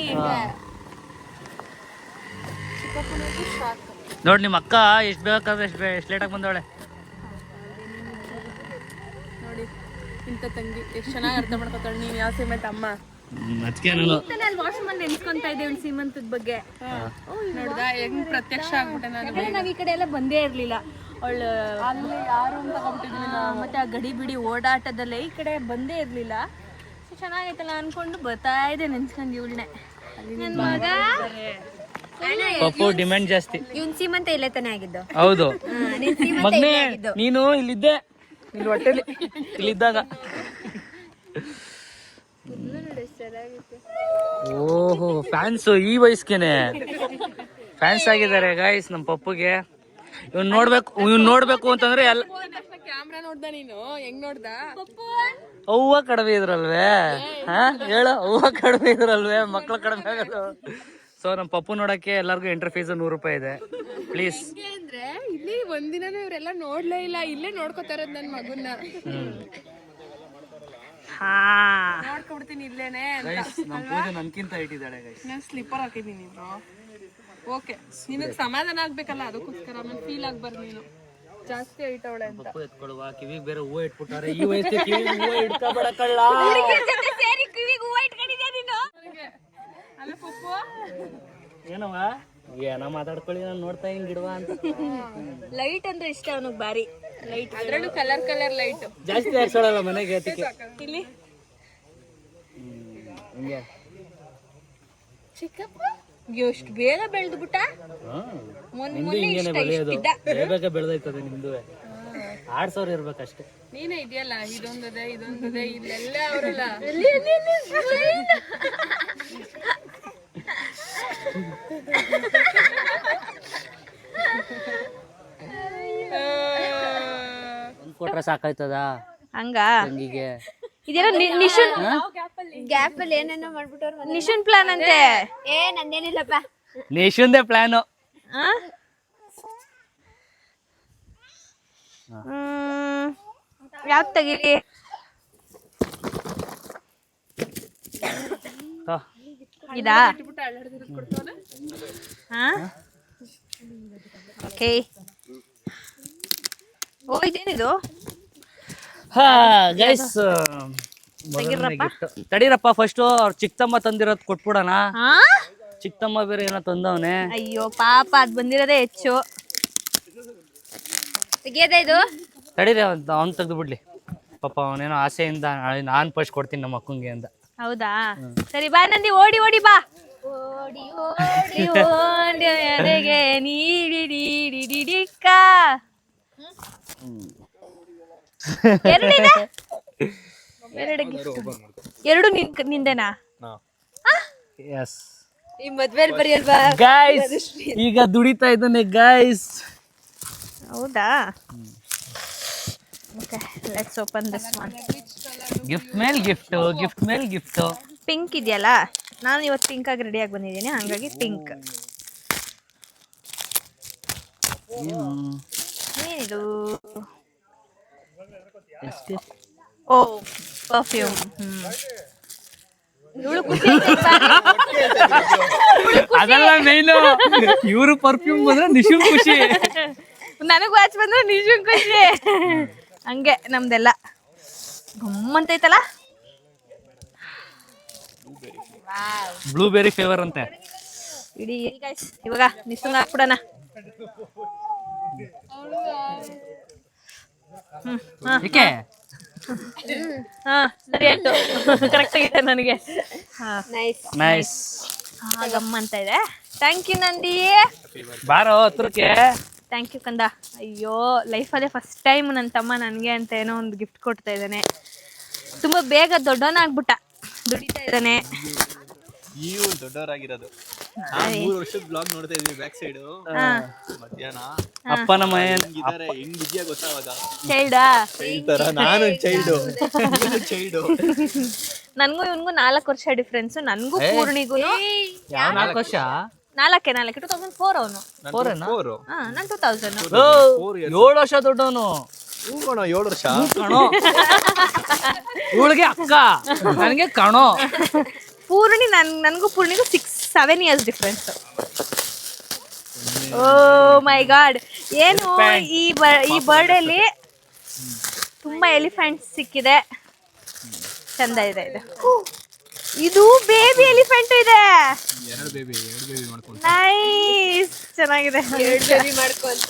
ನೋಡಿ ನಿಮ್ಮ ಅಕ್ಕ ಎಷ್ಟು ಬೇಕಾದ್ರೆ ಎಷ್ಟು ಲೇಟಾಗಿ ಬಂದವಳೆ ನೋಡಿ. ಇಂಥ ತಂಗಿ ಎಷ್ಟು ಚೆನ್ನಾಗಿ ಅರ್ಥ ಮಾಡ್ಕೊತಾಳೆ. ನೀನು ಯಾವ ಸೀಮೆಂಟ್ ಅಮ್ಮ ಅದಕ್ಕೆ ನಾನು ವಾಶ್ರೂಮ್ ಅಲ್ಲಿ ನೆನ್ಸ್ಕೊಂತಾ ಇದ್ದೆ ಒಂದು ಸೀಮಂತದ ಬಗ್ಗೆ. ನೋಡ್ದ ಹೆಂಗ್ ಪ್ರತ್ಯಕ್ಷ ಆಗ್ಬಿಟ್ಟೆ ನಾನು. ಯಾಕಂದ್ರೆ ನಾವ್ ಈ ಕಡೆ ಎಲ್ಲ ಬಂದೇ ಇರ್ಲಿಲ್ಲ. ಅವಳು ಅಲ್ಲಿ ಯಾರು ಅಂತ ತಗೊಂಬಿಟ್ಟಿದ್ದೀನಿ. ಮತ್ತೆ ಆ ಗಡಿ ಬಿಡಿ ಓಡಾಟದಲ್ಲೇ ಈ ಕಡೆ ಬಂದೇ ಇರ್ಲಿಲ್ಲ. ಸೊ ಚೆನ್ನಾಗೈತಲ್ಲ ಅನ್ಕೊಂಡು ಬರ್ತಾ ಇದೆ ನೆನ್ಸ್ಕೊಂಡು ಇವಳನ್ನೇ. ನನ್ನ ಮಗ ಪಪ್ಪು ಡಿಮ್ಯಾಂಡ್ ಜಾಸ್ತಿ. ಇವ್ನ್ ಸೀಮಂತ ಇಲ್ಲೇ ತಾನೇ ಆಗಿದ್ದು. ಹೌದು ನಿನ್ ಸೀಮಂತ ಮಗನೇ, ಇಲ್ಲೇ ಆಗಿದ್ದು. ನೀನು ಇಲ್ಲಿದ್ದೆ, ಇಲ್ಲಿ ಹೊಟ್ಟೆಲಿ ಇಲ್ಲಿದ್ದಾಗ. ಓಹೋ, ಫ್ಯಾನ್ಸು ಈ ವಯಸ್ಸಿಗೆನೆ ಫ್ಯಾನ್ಸ್ ಆಗಿದ್ದಾರೆ ಗಾಯ್ಸ್ ನಮ್ಮ ಪಪ್ಪುಗೆ. ಇವ್ನು ನೋಡ್ಬೇಕು ಅಂತಂದ್ರೆ ಎಲ್ಲ ಕ್ಯಾಮ್ರಾ ನೋಡ್ದ ನೀನು ಹೆಂಗ್ ನೋಡ್ದ? ಅವ್ವ ಕಡಿಮೆ ಇದ್ರಲ್ವೇ? ಹಾ ಹೇಳು, ಅವ್ವ ಕಡಿಮೆ ಇದ್ರಲ್ವೇ, ಮಕ್ಳು ಕಡಿಮೆ ಆಗೋದು. ಸೊ ನಮ್ಮ ಪಪ್ಪು ನೋಡಕ್ಕೆ ಎಲ್ಲರಿಗೂ ಎಂಟ್ರಿ ಫೀಸ್ 100 ರೂಪಾಯಿ ಇದೆ. ಪ್ಲೀಸ್. ಅಂದ್ರೆ ಇಲ್ಲಿ ಒಂದಿನನೂ ಇವರೆಲ್ಲ ನೋಡ್ಲೇ ಇಲ್ಲ. ಇಲ್ಲೇ ನೋಡ್ಕೊತಾ ಇರೋದು ನನ್ ಮಗುನ್ನ. ನೋಡ್ಕೊಬಿಡ್ತೀನಿ ಇಲ್ಲೇನೆ. ನಮ್ಮ ಪೂಜೆ ನನ್ಕಿಂತ ಇಟ್ಟಿದ್ದಾಳೆ ಗೈಸ್. ನಾನು ಸ್ಲಿಪ್ಪರ್ ಹಾಕಿದ್ದೀನಿ ಬ್ರೋ. ಓಕೆ, ನಿನಗೆ ಸಮಾಧಾನ ಆಗ್ಬೇಕಲ್ಲ, ಅದಕ್ಕೋಸ್ಕರ ಆಮೇಲೆ ಫೀಲ್ ಆಗ್ಬಾರ್ದು ನೀನು ಜಾಸ್ತಿ ಐಟವಳೆ ಅಂತ. ಪಪ್ಪು ಎತ್ಕೊಳುವ, ಕಿವಿಗೆ ಬೇರೆ ಹೂವು ಇಟ್ಬಿಟ್ಟಾರೆ. ಈ ವಯಸ್ಸಿಗೆ ಕಿವಿಗೆ ಹೂವು ಇಟ್ಕೋಬೇಡ ಕಳ್ಳ. ಅಲ್ಲ ಪಪ್ಪು, ಏನವ ಏನೋ ಮಾತಾಡ್ಕೊಳ್ಳಿ, ನಾನು ನೋಡ್ತಾ ಹಿಂಗ್ ಗಿಡವ ಅಂತ. ಲೈಟ್ ಅಂದ್ರೆ ಇಷ್ಟ ಅವನಿಗೆ ಬಾರಿ. ಲೈಟ್ ಅದ್ರಲ್ಲೂ ಕಲರ್ ಲೈಟ್ ಜಾಸ್ತಿ ಹಾಕ್ಸೋಳಲ್ಲ ಮನೆಗೆ. ಅದಕ್ಕೆ ಇಲ್ಲಿ ಚಿಕ್ಕಪ್ಪ ಎಷ್ಟು ಬೇಗ ಬೆಳೆದು ಬಿಟ್ಟ. ಬೇಗ ಬೆಳೆದೈತದೆ ನಿಮ್ದು. 2000 ಇರ್ಬೇಕಷ್ಟೇ. ನೀನೇ ಇದೆಯಲ್ಲ, ಇದೊಂದದೆ ಇಲ್ಲೆಲ್ಲ ಅವರಲ್ಲ. ಕೊಟ್ರೆ ಸಾಕಾಯ್ತದ ಹಂಗ ತಂಗಿಗೆ. ಇದೇನೋ ನಿಶುನ್ ಗ್ಯಾಪ್ ಅಲ್ಲಿ ಏನೇನೋ ಮಾಡ್ಬಿಟ್ಟವ್ರು. ನಿಶುನ್ ಪ್ಲಾನ್ ಅಂತೆ. ನಂದೇನಿಲ್ಲಪ್ಪ. ನೇಷನ್ದೇ ಪ್ಲಾನು. ಯಾವ್ದು ತೆಗೀಲಿ? ಇದಾ? ಓಕೆ. ಓ ಇದೇನಿದು? ಗೈಸ್ ತಡೀರಪ್ಪ, ಫಸ್ಟ್ ಅವ್ರ ಚಿಕ್ಕಮ್ಮ ತಂದಿರೋದು ಕೊಟ್ಬಿಡೋಣ. ಚಿಕ್ಕಮ್ಮ ಬೇರೆ ಏನೋ ತಂದವನೆ. ಅಯ್ಯೋ ಪಾಪ, ಅದ್ ಬಂದಿರೋದೇ ಹೆಚ್ಚು. ತೆಗಿಯೋದ ಇದು? ತಡೀರಿ, ಅವ್ನು ತೆಗ್ದು ಬಿಡ್ಲಿ ಪಾಪ. ಅವನೇನೋ ಆಸೆಯಿಂದ ನಾನು ಫಸ್ಟ್ ಕೊಡ್ತೀನಿ ನಮ್ಮ ಅಕ್ಕಂಗೆ ಅಂತ. ಹೌದಾ? ಸರಿ ಬಾ ನಂದಿ, ಓಡಿ ಓಡಿ ಬಾ. ಓಡಿ ಓಡಿ ಓಡಿ ಎದೆಗೆ ನೀಡಿಡಿಡಿಡಿಕ್ಕ. ಎರಡು ನಿಂದೇನಾ? ಎಸ್. ಈ ಮದ್ವೆಲ್ ಬರಿಯಲ್ವಾ ಗೈಸ್, ಈಗ ದುಡಿತಾ ಇದ್ದಾನೆ ಗೈಸ್. ಹೌದಾ? Okay, let's open this one. Gift ಮೇಲ್ ಗಿಫ್ಟ್, ಗಿಫ್ಟ್ ಮೇಲ್ ಗಿಫ್ಟ್. ಪಿಂಕ್ ಇದೆಯಲ್ಲ, ನಾನು ಇವತ್ತು ಪಿಂಕ್ ಆಗಿ ರೆಡಿಯಾಗಿ ಬಂದಿದ್ದೀನಿ, ಹಾಗಾಗಿ ಪಿಂಕ್. ಏನಿದು? ಓ ಪರ್ಫ್ಯೂಮ್. ಅದೆಲ್ಲ ಮೇನು. ಇವರು ಪರ್ಫ್ಯೂಮ್ ಬಂದ್ರೆ ನಿಶುನ್ ಖುಷಿ, ನನಗ್ ವಾಚ್ ಬಂದ್ರೆ ನಿಶುನ್ ಖುಷಿ. ಹಂಗೆ ನಮ್ದೆಲ್ಲ ಗಮ್ಮಂತೈತಲ್ಲ. ಬ್ಲೂಬೆರಿ ಫ್ಲೇವರ್ ಅಂತೆ. ಇಡೀ ಗೈಸ್ ಇವಾಗ ನಿಶುನ್ ಹಾಕ್ಬಿಡೋಣ. ಏಕೆ? ಸರಿ ಆಯ್ತು, ಕರೆಕ್ಟ್ ಆಗಿದೆ ನನಗೆ. ನೈಸ್. ಗಮ್ಮಂತ ಇದೆ. Thank you Nandi. ಬಾರೋ ಹತ್ರಕ್ಕೆ. ಥ್ಯಾಂಕ್ ಯು ಕಂದ. ಅಯ್ಯೋ, ಲೈಫಲ್ಲೇ ಫಸ್ಟ್ ಟೈಮ್ ನನ್ನ ತಮ್ಮ ನನಗೆ ಅಂತ ಏನೋ ಒಂದು ಗಿಫ್ಟ್ ಕೊಡ್ತಾ ಇದ್ದಾನೆ. ತುಂಬ ಬೇಗ ದೊಡ್ಡವನಾಗ್ಬಿಟ್ಟ, ದುಡಿತಾ ಇದ್ದಾನೆ. ನೀವು ದೊಡ್ಡವರಾಗಿರೋದು. 3 ವರ್ಷದ ಬ್ಲಾಗ್ ನೋಡ್ತಾ ಇದ್ವಿ ಬ್ಯಾಕ್ ಸೈಡ್ ಮಧ್ಯಾಹ್ನ. ಅಪ್ಪನ ಮನೆ ಹೆಂಗಿದ್ದಾರೆ, ಹೆಂಗ್ ಬಿಜಿಯಾಗಿ ಗೊತ್ತಾವಾಗ. ಚೈಲ್ಡಾ? ತರ ನಾನು ಚೈಲ್ಡು. ನನಗೂ ಇವನ್ಗೂ 4 ವರ್ಷ ಡಿಫ್ರೆನ್ಸ್. ನನಗೂ ಪೂರ್ಣಿಗೂ 4 ವರ್ಷ. 4 2004 ಅವನು. ನಾನು 2000. 7 ವರ್ಷ ದೊಡ್ಡವನು. 7 ವರ್ಷ ಕಣೋ. ಇವಳಿಗೆ ಅಕ್ಕ, ನನಗೆ ಕಣೋ. ಪೂರ್ಣಿ ನನಗೂ ಪೂರ್ಣಿಗೂ 6-7 ಇಯರ್ಸ್ ಡಿಫ್ರೆನ್ಸ್. ಓ ಮೈ ಗಾಡ್, ಏನು ಈ ಬರ್ಡೇಲಿ ತುಂಬಾ ಎಲಿಫೆಂಟ್ಸ್ ಸಿಕ್ಕಿದೆ. ಚಂದ ಇದೆ ಇದು. ಇದು ಬೇಬಿ ಎಲಿಫೆಂಟ್ ಇದೆ. 2 ಬೇಬಿ ಮಾಡ್ಕೊಂಡು. ನೈಸ್, ಚೆನ್ನಾಗಿದೆ. 2 ಬೇಬಿ ಮಾಡ್ಕೊಂತ.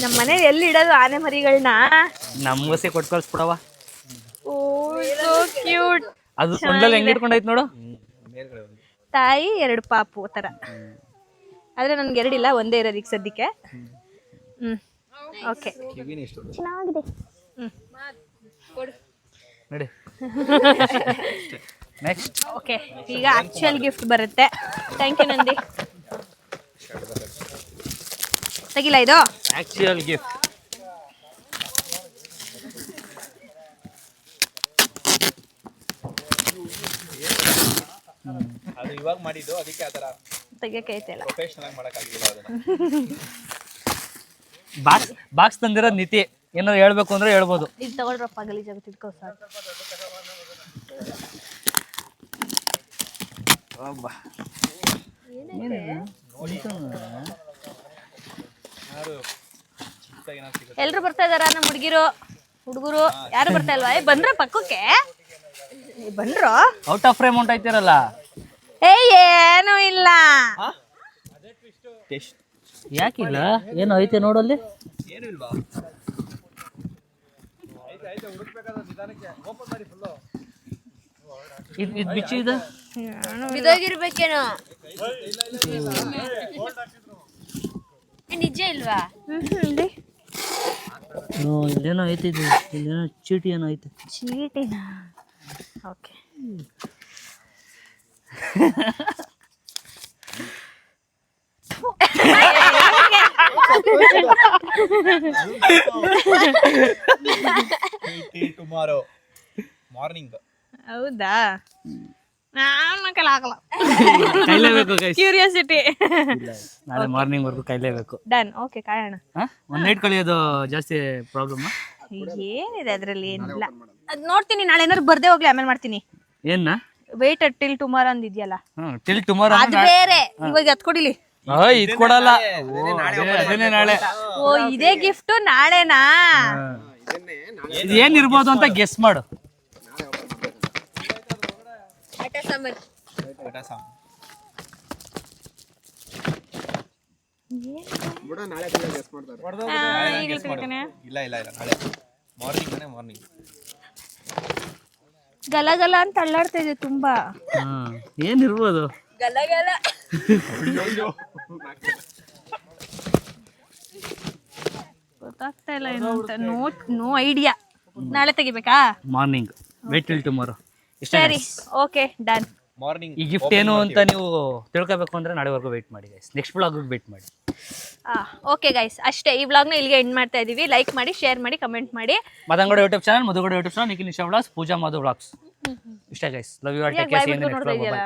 ನಮ್ಮ ಮನೇಲಿ ಎಲ್ಲಿ ಇಡೋದು ಆನೆ ಮರಿಗಳನ್ನ? ನಮ್ಗಸೆ ಕೊಟ್ಟು ಕಳ್ಸ್ಬಿಡವ. Oh so cute. ಅದು ಸೊಂಡಲ್ಲಿ ಹೆಂಗ್ ಇಟ್ಕೊಂಡೈತ್ ನೋಡು. ತಾಯಿ 2 ಪಾಪು ತರ. ಆದ್ರೆ ನನ್ಗೆ 2 ಇಲ್ಲ, ಒಂದೇ ಇರೋದು ಈಗ ಸದ್ಯಕ್ಕೆ. ಓಕೆ, ಚೆನ್ನಾಗಿದೆ. ನೋಡಿ. ನೆಕ್ಸ್ಟ್. ಓಕೆ, ಈಗ ಆಕ್ಚುಯಲ್ ಗಿಫ್ಟ್ ಬರುತ್ತೆ. Thank you Nandi. ತೆಗಿಲ್ಲ ಇದು ಆಕ್ಚುಯಲ್ ಗಿಫ್ಟ್. ಅದು ಇವಾಗ ಮಾಡಿದ್ದು, ಅದಕ್ಕೆ ಆತರ ತೆಗಿಯಕ್ಕೆ ಐತಲ್ಲ. ಪ್ರೊಫೆಷನಲ್ ಆಗಿ ಮಾಡಕ್ಕಾಗಿಲ್ಲ ಅದನ್ನ. ಬಾಕ್ಸ್ ತಂದಿರೋದು ನೀತಿ. ಏನೋ ಹೇಳ್ಬೇಕು ಅಂದ್ರೆ ಹೇಳ್ಬೋದು. ಇದು ತಗೊಳ್ರಪ್ಪ, ಗಲೀಜಾಗುತ್ತೆ, ಇಟ್ಕೋ ಸಾಕು. ಎಲ್ರು ಬರ್ತಾ ಇದಾರ? ನಮ್ಮ ಹುಡುಗರು ಯಾರು ಬರ್ತಾ ಇಲ್ವಾ? ಬಂದ್ರ ಪಕ್ಕಕ್ಕೆ ಬಂದ್ರು. ಔಟ್ ಆಫ್ ಫ್ರೇಮ್ ಹೊಂಟಾಯ್ತಿರಲ್ಲ. ಏನೂ ಇಲ್ಲ. ಯಾಕಿಲ್ಲ? ಏನು ಐತೆ ನೋಡಲ್ಲಿ. ಏನು ಇಲ್ವಾ? ಇದು ಬಿಚ್ಚಿ ಇದೆ ಬಿದೋಗಿರ್ಬೇಕೇನೋ. ನಿಜ ಇಲ್ವಾ? ಇಲ್ಲೇನೋ ಐತೆ, ಇದು ಇಲ್ಲೇನೋ ಚೀಟಿ ಏನೋ ಐತೆ. ಚೀಟಿನ? ಓಕೆ. Tomorrow morning. ಹೌದಾ? ನಾನು ಕೈಲಿ ಆಗಲ್ಲ. ಕಾಯ್ಲೇಬೇಕು ಗೈಸ್, ಕ್ಯೂರಿಯಾಸಿಟಿ. ನಾಳೆ ಮಾರ್ನಿಂಗ್ ವರ್ಗು ಕಾಯ್ಲೇಬೇಕು. ಡನ್. ಓಕೆ, ಕಾಯೋಣ. ಒಂದು ನೈಟ್ ಕಳಿಯೋದು ಜಾಸ್ತಿ ಪ್ರಾಬ್ಲಮ್. ಏನಿದೆ ಅದರಲ್ಲಿ? ಏನಿಲ್ಲ, ಅದು ನೋಡ್ತೀನಿ. ನಾಳೆ ಏನಾದ್ರು ಬರ್ದೇ ಹೋಗ್ಲಿ, ಆಮೇಲೆ ಮಾಡ್ತೀನಿ. ಏನ ವೇಟ್ ಟಿಲ್ ಟುಮಾರೋ ಅಂದಿದ್ಯಲ್ಲ, ಟಿಲ್ ಟುಮಾರೋ ಅದು ಬೇರೆ. ಇವಾಗ ಅದು ಕೊಡಿಲಿ. ಇದು ಕೊಡಲ್ಲ, ಅದೇನೆ ನಾಳೆ. ಓ, ಇದೇ ಗಿಫ್ಟ್ ನಾಳೆನಾ? ಇದು ಏನಿರ್ಬೋದು ಅಂತ ಗೆಸ್ ಮಾಡು. ಇಲ್ಲ ನಾಳೆ ಮಾರ್ನಿಂಗ್. ಗಲಗಲ ಅಂತ ಅಳ್ಳಾಡ್ತಾ ಇದೆ ತುಂಬಾ. ಏನಿರ್ಬೋದು? ಗಲಗಲ. ಗೊತ್ತಾಗ್ತಾ ಇಲ್ಲ ಏನು ಅಂತ. No idea. ನಾಳೆ ತೆಗಿಬೇಕಾ? ಮಾರ್ನಿಂಗ್. Wait till tomorrow. ಸರಿ, ಓಕೆ, ಡನ್. ಮಾರ್ನಿಂಗ್ ಈ ಗಿಫ್ಟ್ ಏನು ಅಂತ ನೀವು ತಿಳ್ಕೊಬೇಕು ಅಂದ್ರೆ ನಾಳೆವರೆಗೂ ವೇಟ್ ಮಾಡಿ ಗೈಸ್. ನೆಕ್ಸ್ಟ್ ಬ್ಲಾಗ್ ವೇಟ್ ಮಾಡಿ. ಓಕೆ ಗೈಸ್, ಅಷ್ಟೇ. ಈ ವ್ಲಾಗ್ನ ಇಲ್ಲಿಗೆ ಎಂಡ್ ಮಾಡ್ತಾ ಇದೀವಿ. ಲೈಕ್ ಮಾಡಿ, ಶೇರ್ ಮಾಡಿ, ಕಮೆಂಟ್ ಮಾಡಿ. Madan Gowda YouTube channel, Madhu Gowda YouTube channel, Nikhil Nisha vlogs, Pooja Madhav vlogs. ಇಷ್ಟ guys. Love you all. Take care. ನೋಡ್ತಾ ಇದೆಯಲ್ಲ.